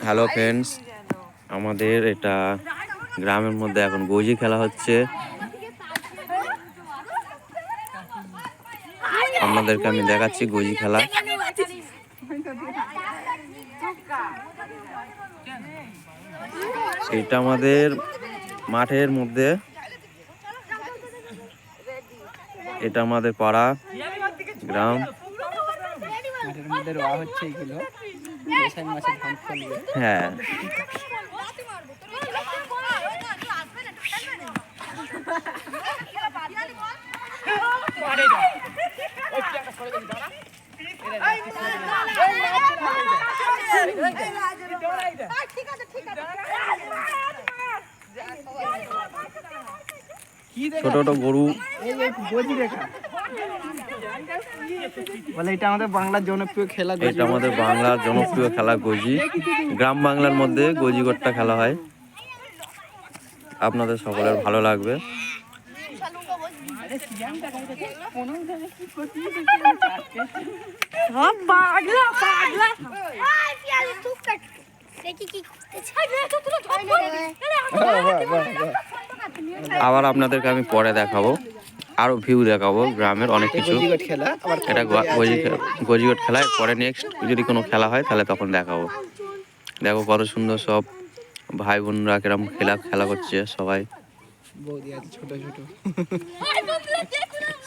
Hello friends, আমাদের এটা গ্রামের মধ্যে এখন গোজি খেলা হচ্ছে। আপনাদেরকে আমি দেখাচ্ছি গোজি খেলা। এটা আমাদের মাঠের মধ্যে, এটা আমাদের পাড়া গ্রাম। মাঠের মধ্যে রোয়া হচ্ছে এগুলো, বৈশাখ মাসে ধান ফলবে। হ্যাঁ, ছোট ছোট গরু। বলে এটা আমাদের বাংলার জনপ্রিয় খেলা। এটা আমাদের বাংলার জনপ্রিয় খেলা গোজি। গ্রাম বাংলার মধ্যে গোজি গোট্টা খেলা হয়। আপনাদের সকলের ভালো লাগবে। আবার আপনাদেরকে আমি পরে দেখাবো, আরো ভিউ দেখাবো গ্রামের অনেক কিছু। এটা গজিগট খেলা, পরে নেক্সট যদি কোনো খেলা হয় তাহলে তখন দেখাবো। দেখো কত সুন্দর সব ভাই বোনরা কিরম খেলা করছে সবাই। ছোট ছোট